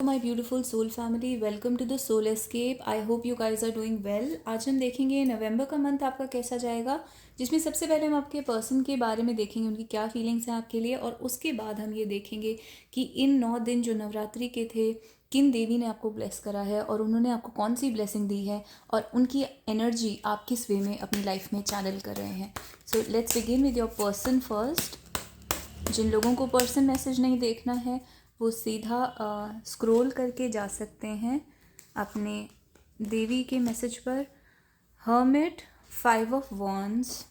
My beautiful soul family, welcome to the Soul Escape. I hope you guys are doing well. आज हम देखेंगे नवंबर का month आपका कैसा जाएगा, जिसमें सबसे पहले हम आपके पर्सन के बारे में देखेंगे, उनकी क्या फीलिंग्स हैं आपके लिए, और उसके बाद हम ये देखेंगे कि इन 9 दिन जो नवरात्रि के थे, किन देवी ने आपको ब्लेस करा है और उन्होंने आपको कौन सी ब्लेसिंग दी है और उनकी एनर्जी आप किस वे में अपनी लाइफ में चैनल कर रहे हैं। So let's begin with your person first. जिन लोगों को पर्सन मैसेज नहीं देखना है वो सीधा स्क्रॉल करके जा सकते हैं अपने देवी के मैसेज पर। Hermit, 5 of wands,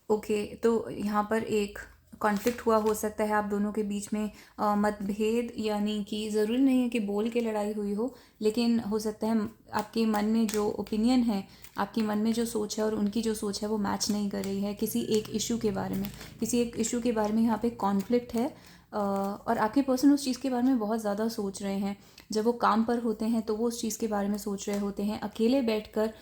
okay. तो यहाँ पर एक कॉन्फ्लिक्ट हुआ हो सकता है आप दोनों के बीच में, मतभेद, यानी कि ज़रूरी नहीं है कि बोल के लड़ाई हुई हो, लेकिन हो सकता है आपके मन में जो ओपिनियन है, आपके मन में जो सोच है और उनकी जो सोच है वो मैच नहीं कर रही है किसी एक इशू के बारे में। किसी एक इशू के बारे में यहाँ पे कॉन्फ्लिक्ट है, और आपके पर्सन उस चीज़ के बारे में बहुत ज़्यादा सोच रहे हैं। जब वो काम पर होते हैं तो वो उस चीज़ के बारे में सोच रहे होते हैं, अकेले बैठकर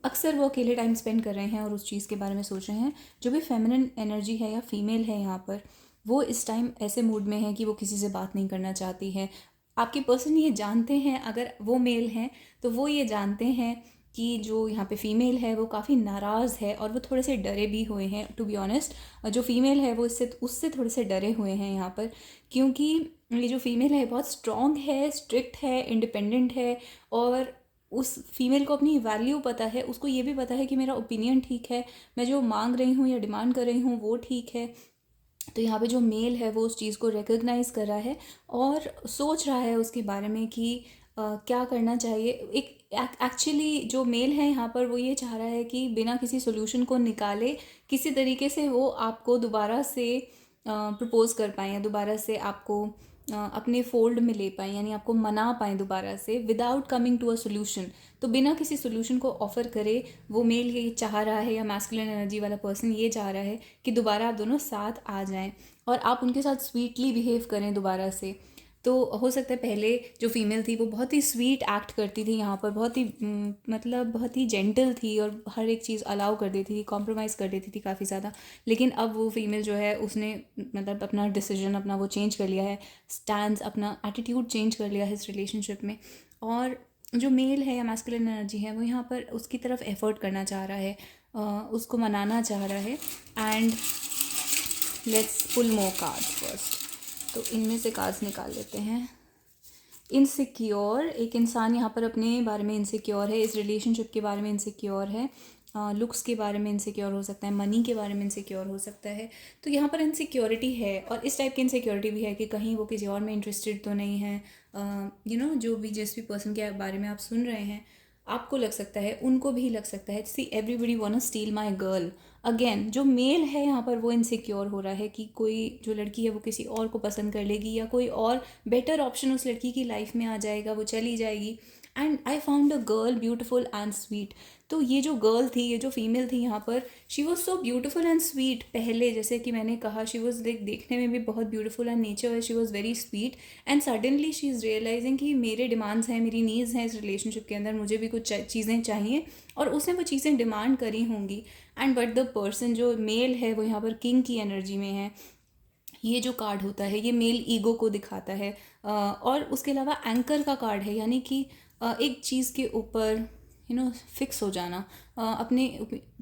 अक्सर वो अकेले टाइम स्पेंड कर रहे हैं और उस चीज़ के बारे में सोच रहे हैं। जो भी फेमिनिन एनर्जी है या फीमेल है यहाँ पर, वो इस टाइम ऐसे मूड में है कि वो किसी से बात नहीं करना चाहती है। आपके पर्सन ये जानते हैं, अगर वो मेल हैं तो वो ये जानते हैं कि जो यहाँ पे फीमेल है वो काफ़ी नाराज़ है और वो थोड़े से डरे भी हुए हैं। टू बी ऑनेस्ट, जो फीमेल है वो इससे उससे थोड़े से डरे हुए हैं यहाँ पर, क्योंकि ये जो फीमेल है बहुत स्ट्रॉन्ग है, स्ट्रिक्ट है, इंडिपेंडेंट है, और उस फीमेल को अपनी वैल्यू पता है। उसको ये भी पता है कि मेरा ओपिनियन ठीक है, मैं जो मांग रही हूँ या डिमांड कर रही हूँ वो ठीक है। तो यहाँ पे जो मेल है वो उस चीज़ को रिकग्नाइज़ कर रहा है और सोच रहा है उसके बारे में कि क्या करना चाहिए। एक एक्चुअली जो मेल है यहाँ पर वो ये चाह रहा है कि बिना किसी सोल्यूशन को निकाले किसी तरीके से वो आपको दोबारा से प्रपोज कर पाएँ या दोबारा से आपको अपने फोल्ड में ले पाएँ, यानी आपको मना पाएँ दोबारा से without coming to a solution. तो बिना किसी सोल्यूशन को ऑफ़र करे वो मेल ये चाह रहा है, या मैस्कुलिन एनर्जी वाला पर्सन ये चाह रहा है कि दोबारा आप दोनों साथ आ जाएं और आप उनके साथ स्वीटली बिहेव करें दोबारा से। तो हो सकता है पहले जो फीमेल थी वो बहुत ही स्वीट एक्ट करती थी यहाँ पर, बहुत ही मतलब बहुत ही जेंटल थी और हर एक चीज़ अलाउ कर देती थी, कॉम्प्रोमाइज़ कर देती थी काफ़ी ज़्यादा। लेकिन अब वो फीमेल जो है उसने मतलब अपना डिसीजन अपना वो चेंज कर लिया है, स्टैंड अपना एटीट्यूड चेंज कर लिया है इस रिलेशनशिप में। और जो मेल है या मैस्कुलिन एनर्जी है वो यहाँ पर उसकी तरफ एफर्ट करना चाह रहा है, उसको मनाना चाह रहा है। And let's pull more cards first. तो इनमें से कार्ड्स निकाल लेते हैं। इनसिक्योर, एक इंसान यहाँ पर अपने बारे में इनसिक्योर है, इस रिलेशनशिप के बारे में इनसिक्योर है, लुक्स के बारे में इनसिक्योर हो सकता है, मनी के बारे में इनसिक्योर हो सकता है। तो यहाँ पर इनसिक्योरिटी है, और इस टाइप की इनसिक्योरिटी भी है कि कहीं वो किसी और में इंटरेस्टेड तो नहीं है। जो भी जिस भी पर्सन के बारे में आप सुन रहे हैं, आपको लग सकता है, उनको भी लग सकता है, सी एवरीबडी वांट स्टील माई गर्ल। अगेन जो मेल है यहाँ पर वो इनसिक्योर हो रहा है कि कोई जो लड़की है वो किसी और को पसंद कर लेगी, या कोई और बेटर ऑप्शन उस लड़की की लाइफ में आ जाएगा, वो चली जाएगी। And I found a girl beautiful and sweet. तो ये जो गर्ल थी, ये जो फीमेल थी यहाँ पर, she was so beautiful and sweet. पहले जैसे कि मैंने कहा, शी वॉज लाइक देखने में भी बहुत ब्यूटिफुल एंड नेचर है, she was very sweet. And suddenly she is realising कि मेरे डिमांड्स हैं, मेरी नीड्स हैं इस रिलेशनशिप के अंदर, मुझे भी कुछ चीज़ें चाहिए, और उसने वो चीज़ें डिमांड करी होंगी। एंड बट द पर्सन जो मेल है वो यहाँ पर किंग की एनर्जी में है। ये जो कार्ड होता है ये मेल ईगो को दिखाता है, और उसके अलावा एंकर का कार्ड है, यानी कि एक चीज़ के ऊपर फिक्स हो जाना। अपने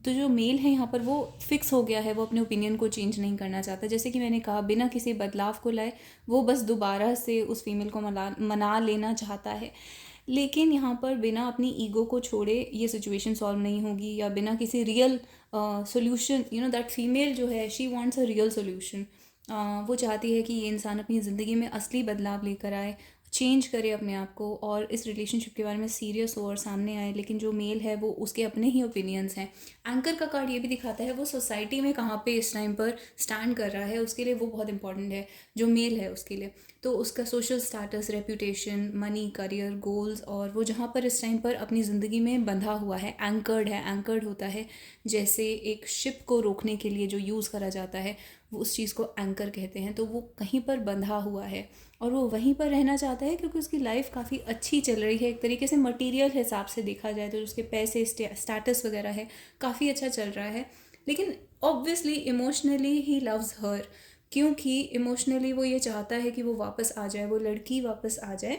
तो जो मेल है यहाँ पर वो फिक्स हो गया है, वो अपने ओपिनियन को चेंज नहीं करना चाहता। जैसे कि मैंने कहा, बिना किसी बदलाव को लाए वो बस दोबारा से उस फीमेल को मना लेना चाहता है। लेकिन यहाँ पर बिना अपनी ईगो को छोड़े ये सिचुएशन सॉल्व नहीं होगी, या बिना किसी रियल सोल्यूशन, दैट फीमेल जो है she wants a real solution. वो चाहती है कि ये इंसान अपनी ज़िंदगी में असली बदलाव लेकर आए, चेंज करे अपने आप को, और इस रिलेशनशिप के बारे में सीरियस हो और सामने आए। लेकिन जो मेल है वो उसके अपने ही ओपिनियंस हैं। एंकर का कार्ड ये भी दिखाता है वो सोसाइटी में कहाँ पे इस टाइम पर स्टैंड कर रहा है, उसके लिए वो बहुत इंपॉर्टेंट है जो मेल है उसके लिए। तो उसका social status, reputation, money, career, goals, और वो जहाँ पर इस टाइम पर अपनी ज़िंदगी में बंधा हुआ है, एंकर्ड है। एंकर्ड होता है जैसे एक शिप को रोकने के लिए जो यूज़ करा जाता है, वो उस चीज़ को एंकर कहते हैं। तो वो कहीं पर बंधा हुआ है और वो वहीं पर रहना चाहता है, क्योंकि उसकी लाइफ काफ़ी अच्छी चल रही है। एक तरीके से मटेरियल हिसाब से देखा जाए तो उसके पैसे, स्टेटस वगैरह है, काफ़ी अच्छा चल रहा है। लेकिन obviously emotionally he loves her, क्योंकि इमोशनली वो ये चाहता है कि वो वापस आ जाए, वो लड़की वापस आ जाए,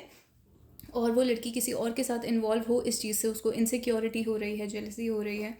और वो लड़की किसी और के साथ इन्वॉल्व हो, इस चीज़ से उसको इनसिक्योरिटी हो रही है, जेलसी हो रही है।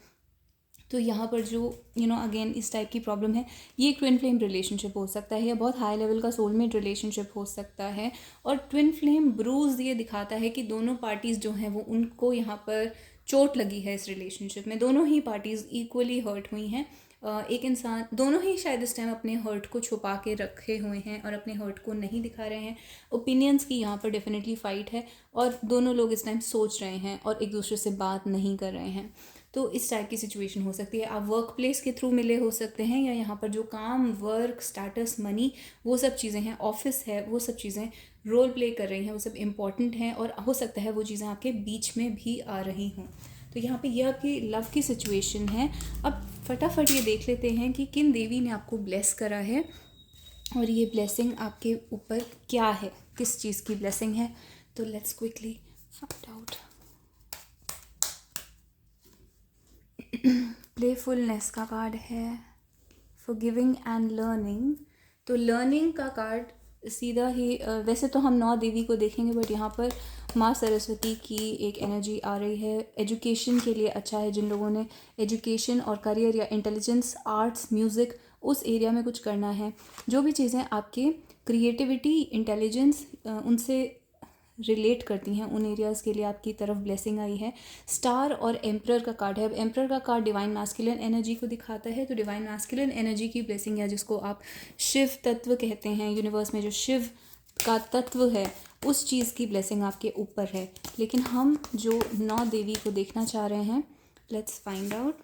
तो यहाँ पर जो अगेन इस टाइप की प्रॉब्लम है, ये एक ट्विन फ्लेम रिलेशनशिप हो सकता है या बहुत हाई लेवल का सोलमेट रिलेशनशिप हो सकता है। और ट्विन फ्लेम ब्रूज ये दिखाता है कि दोनों पार्टीज़ जो हैं वो उनको यहाँ पर चोट लगी है इस रिलेशनशिप में, दोनों ही पार्टीज़ इक्वली हर्ट हुई हैं। एक इंसान, दोनों ही शायद इस टाइम अपने हर्ट को छुपा के रखे हुए हैं और अपने हर्ट को नहीं दिखा रहे हैं। ओपिनियंस की यहाँ पर डेफिनेटली फ़ाइट है और दोनों लोग इस टाइम सोच रहे हैं और एक दूसरे से बात नहीं कर रहे हैं। तो इस टाइप की सिचुएशन हो सकती है। आप वर्क प्लेस के थ्रू मिले हो सकते हैं, या यहाँ पर जो काम, वर्क, स्टेटस, मनी, वो सब चीज़ें हैं, ऑफिस है, वो सब चीज़ें रोल प्ले कर रही हैं, वो सब इम्पॉर्टेंट हैं और हो सकता है वो चीज़ें आपके बीच में भी आ रही हों। तो यहाँ पे यह आपकी लव की सिचुएशन है। अब फटाफट ये देख लेते हैं कि किन देवी ने आपको ब्लेस करा है और ये ब्लेसिंग आपके ऊपर क्या है, किस चीज़ की ब्लेसिंग है। तो let's quickly find out. Playfulness का कार्ड है, फॉरगिविंग एंड लर्निंग। तो लर्निंग का कार्ड सीधा ही वैसे तो हम 9 देवी को देखेंगे, बट यहाँ पर माँ सरस्वती की एक एनर्जी आ रही है। एजुकेशन के लिए अच्छा है, जिन लोगों ने एजुकेशन और करियर या इंटेलिजेंस, आर्ट्स, म्यूज़िक उस एरिया में कुछ करना है, जो भी चीज़ें आपके क्रिएटिविटी, इंटेलिजेंस उनसे रिलेट करती हैं, उन एरियाज़ के लिए आपकी तरफ ब्लेसिंग आई है। स्टार और एम्परर का कार्ड है। अब एम्परर का कार्ड डिवाइन मैस्कुलिन एनर्जी को दिखाता है, तो डिवाइन मैस्कुलिन एनर्जी की ब्लेसिंग है, जिसको आप शिव तत्व कहते हैं। यूनिवर्स में जो शिव का तत्व है, उस चीज़ की ब्लेसिंग आपके ऊपर है। लेकिन हम जो 9 देवी को देखना चाह रहे हैं, लेट्स फाइंड आउट।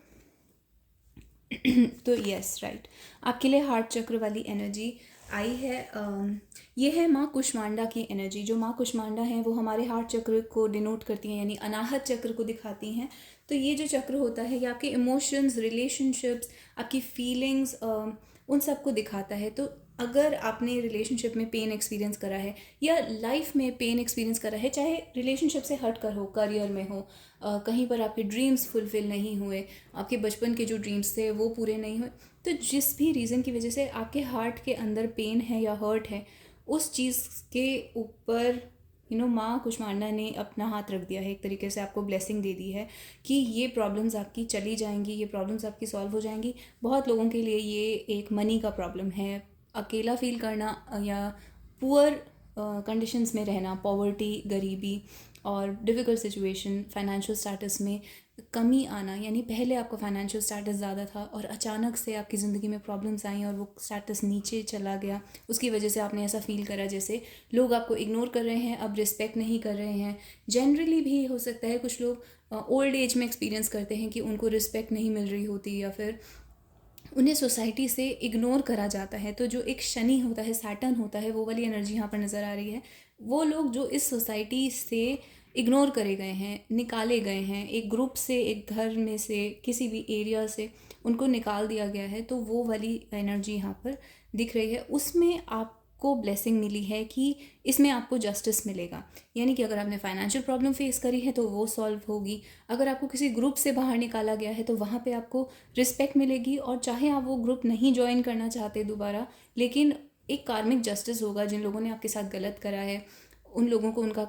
तो यस राइट, आपके लिए हार्ट चक्र वाली एनर्जी आई है। ये है माँ कुष्मांडा की एनर्जी। जो माँ कुष्मांडा हैं वो हमारे हार्ट चक्र को डिनोट करती हैं, यानी अनाहत चक्र को दिखाती हैं। तो ये जो चक्र होता है, ये आपके इमोशंस, रिलेशनशिप्स, आपकी फीलिंग्स, उन सब को दिखाता है। तो अगर आपने रिलेशनशिप में पेन एक्सपीरियंस करा है या लाइफ में पेन एक्सपीरियंस करा है, चाहे रिलेशनशिप से हट कर हो, करियर में हो, कहीं पर आपके ड्रीम्स फुलफिल नहीं हुए, आपके बचपन के जो ड्रीम्स थे वो पूरे नहीं हुए, तो जिस भी रीज़न की वजह से आपके हार्ट के अंदर पेन है या हर्ट है, उस चीज़ के ऊपर माँ कुष्मांडा ने अपना हाथ रख दिया है, एक तरीके से आपको ब्लेसिंग दे दी है कि ये प्रॉब्लम्स आपकी चली जाएंगी, ये प्रॉब्लम्स आपकी सॉल्व हो जाएंगी। बहुत लोगों के लिए ये एक मनी का प्रॉब्लम है, अकेला फील करना या पुअर कंडीशंस में रहना, पॉवर्टी, गरीबी और डिफ़िकल्ट सिचुएशन, फाइनेंशियल स्टेटस में कमी आना, यानी पहले आपका फाइनेंशियल स्टेटस ज़्यादा था और अचानक से आपकी ज़िंदगी में प्रॉब्लम्स आई और वो स्टेटस नीचे चला गया। उसकी वजह से आपने ऐसा फील करा जैसे लोग आपको इग्नोर कर रहे हैं, अब रिस्पेक्ट नहीं कर रहे हैं। जनरली भी हो सकता है कुछ लोग ओल्ड एज में एक्सपीरियंस करते हैं कि उनको रिस्पेक्ट नहीं मिल रही होती या फिर उन्हें सोसाइटी से इग्नोर करा जाता है। तो जो एक शनि होता है, सैटर्न होता है, वो वाली एनर्जी यहाँ पर नज़र आ रही है। वो लोग जो इस सोसाइटी से इग्नोर करे गए हैं, निकाले गए हैं, एक ग्रुप से, एक घर में से, किसी भी एरिया से उनको निकाल दिया गया है, तो वो वाली एनर्जी यहाँ पर दिख रही है। उसमें आपको ब्लेसिंग मिली है कि इसमें आपको जस्टिस मिलेगा, यानी कि अगर आपने फाइनेंशियल प्रॉब्लम फेस करी है तो वो सॉल्व होगी। अगर आपको किसी ग्रुप से बाहर निकाला गया है तो वहाँ पे आपको रिस्पेक्ट मिलेगी, और चाहे आप वो ग्रुप नहीं ज्वाइन करना चाहते दोबारा, लेकिन एक कार्मिक जस्टिस होगा। जिन लोगों ने आपके साथ गलत करा है उन लोगों को उनका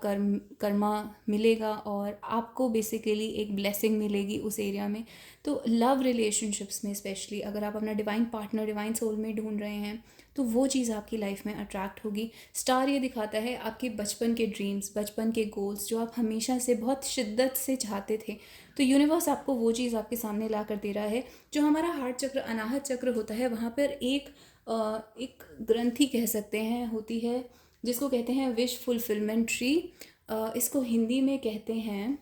कर्मा मिलेगा और आपको बेसिकली एक ब्लेसिंग मिलेगी उस एरिया में। तो लव रिलेशनशिप्स में स्पेशली अगर आप अपना डिवाइन पार्टनर, डिवाइन सोलमेट ढूंढ रहे हैं, तो वो चीज़ आपकी लाइफ में अट्रैक्ट होगी। स्टार ये दिखाता है आपके बचपन के ड्रीम्स, बचपन के गोल्स जो आप हमेशा से बहुत शिद्दत से चाहते थे, तो यूनिवर्स आपको वो चीज़ आपके सामने ला कर दे रहा है। जो हमारा हार्ट चक्र, अनाहत चक्र होता है, वहाँ पर एक ग्रंथि कह सकते हैं होती है, जिसको कहते हैं विश फुलफिलमेंट ट्री। इसको हिंदी में कहते हैं,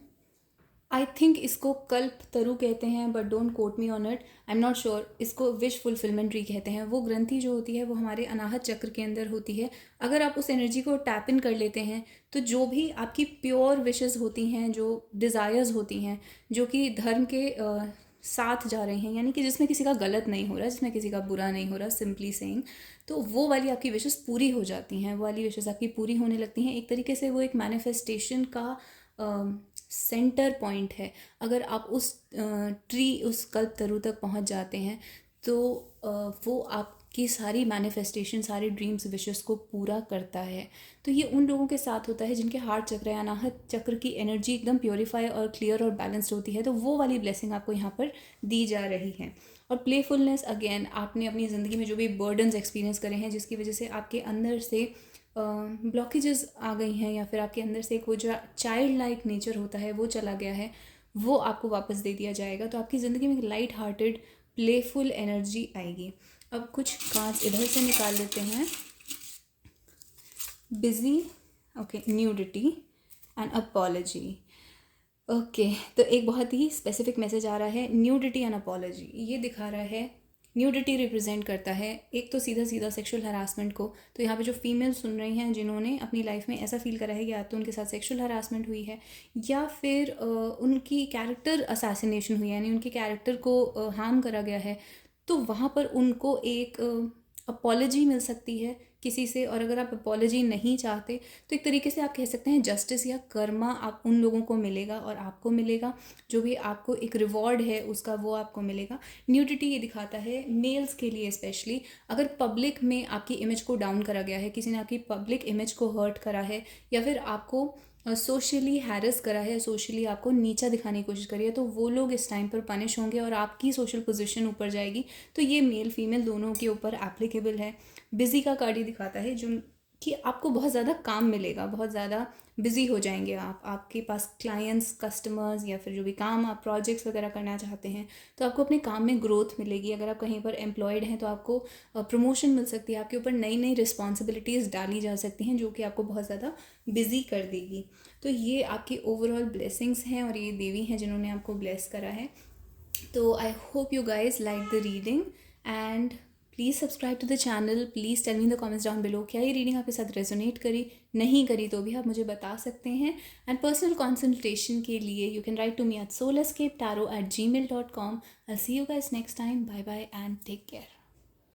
आई थिंक इसको कल्प तरु कहते हैं, but don't quote me on it, I am not sure. इसको विश फुलफिलमेंट ट्री कहते हैं। वो ग्रंथि जो होती है वो हमारे अनाहत चक्र के अंदर होती है। अगर आप उस एनर्जी को टैप इन कर लेते हैं तो जो भी आपकी प्योर विशेस होती हैं, जो डिज़ायर्स होती हैं, जो कि धर्म के साथ जा रहे हैं, यानी कि जिसमें किसी का गलत नहीं हो रहा, जिसमें किसी का बुरा नहीं हो रहा, सिंपली सेइंग, तो वो वाली आपकी विशेस पूरी हो जाती हैं। वो वाली विशेस आपकी पूरी होने लगती हैं। एक तरीके से वो एक मैनिफेस्टेशन का सेंटर पॉइंट है। अगर आप उस ट्री, उस कल्प तरु तक पहुंच जाते हैं तो वो आप आपकी सारी मैनिफेस्टेशन, सारे ड्रीम्स, विशेस को पूरा करता है। तो ये उन लोगों के साथ होता है जिनके हार्ट चक्र या अनाहत चक्र की एनर्जी एकदम प्योरीफाई और क्लियर और बैलेंस्ड होती है। तो वो वाली ब्लेसिंग आपको यहाँ पर दी जा रही है। और प्लेफुलनेस, अगेन आपने अपनी ज़िंदगी में जो भी बर्डन्स एक्सपीरियंस करे हैं जिसकी वजह से आपके अंदर से ब्लॉकेजेस आ गई हैं, या फिर आपके अंदर से एक वो जो चाइल्ड लाइक नेचर होता है वो चला गया है, वो आपको वापस दे दिया जाएगा। तो आपकी ज़िंदगी में एक लाइट हार्टेड प्लेफुल एनर्जी आएगी। अब कुछ कार्ड्स इधर से निकाल लेते हैं। Busy, okay, nudity and apology. Okay, तो एक बहुत ही स्पेसिफिक मैसेज आ रहा है, न्यूडिटी एंड अपॉलजी। ये दिखा रहा है, न्यूडिटी रिप्रेजेंट करता है एक तो सीधा सीधा सेक्सुअल हरासमेंट को। तो यहाँ पे जो फीमेल सुन रही हैं जिन्होंने अपनी लाइफ में ऐसा फील करा है कि या तो उनके साथ सेक्सुअल हरासमेंट हुई है, या फिर उनकी कैरेक्टर असैसिनेशन हुई है, यानी उनके कैरेक्टर को हार्म करा गया है, तो वहाँ पर उनको एक अपॉलजी मिल सकती है किसी से। और अगर आप अपॉलजी नहीं चाहते तो एक तरीके से आप कह सकते हैं जस्टिस या कर्मा आप उन लोगों को मिलेगा और आपको मिलेगा। जो भी आपको एक रिवॉर्ड है उसका वो आपको मिलेगा। न्यूडिटी ये दिखाता है मेल्स के लिए स्पेशली, अगर पब्लिक में आपकी इमेज को डाउन करा गया है, किसी ने आपकी पब्लिक इमेज को हर्ट करा है, या फिर आपको सोशली हैरेस करा है, सोशली आपको नीचा दिखाने की कोशिश करी है, तो वो लोग इस टाइम पर पनिश होंगे और आपकी सोशल पोजीशन ऊपर जाएगी। तो ये मेल फीमेल दोनों के ऊपर एप्लीकेबल है। बिजी का कार्ड ये दिखाता है जो कि आपको बहुत ज़्यादा काम मिलेगा, बहुत ज़्यादा बिजी हो जाएंगे आप, आपके पास क्लाइंट्स, कस्टमर्स, या फिर जो भी काम आप प्रोजेक्ट्स वगैरह करना चाहते हैं तो आपको अपने काम में ग्रोथ मिलेगी। अगर आप कहीं पर एम्प्लॉयड हैं तो आपको प्रमोशन मिल सकती है, आपके ऊपर नई नई रिस्पॉन्सिबिलिटीज़ डाली जा सकती हैं जो कि आपको बहुत ज़्यादा बिजी कर देगी। तो ये आपकी ओवरऑल ब्लेसिंग्स हैं और ये देवी हैं जिन्होंने आपको ब्लेस करा है। तो I hope you guys like the reading and please subscribe to the channel. Please tell me in the comments down below, क्या ये रीडिंग आपके साथ रेजोनेट करी, नहीं करी तो भी आप मुझे बता सकते हैं। एंड पर्सनल कंसल्टेशन के लिए you can write to me at soulascapetarot@gmail.com। I see you guys next time. Bye bye and take care.